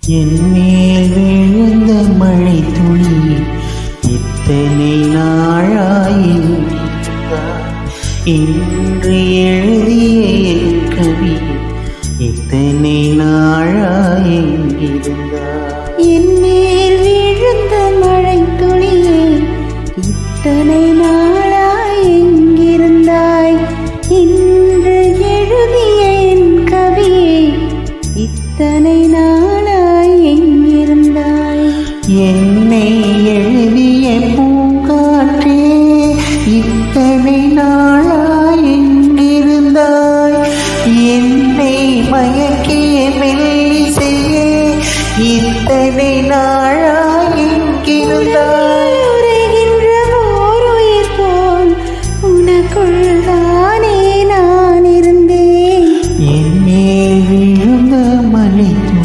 என் மேல் விழுந்த மழை துளி இத்தனை நாளாயிருந்தாய். இன்று எழுதிய என் கவி இத்தனை நாளாயிருந்தாய். என் மேல் விழுந்த மழை துளியே இத்தனை நாளாய் எங்கிருந்தாய். இன்று எழுதிய என் கவியே இத்தனை நாளாய் எங்கிருந்தாய். என்னை எழுதிய பூங்காற்றே இத்தனை நாளாய் எங்கிருந்தாய். என்னை மயக்கிய மெல்லிசையே இத்தனை நாளாய்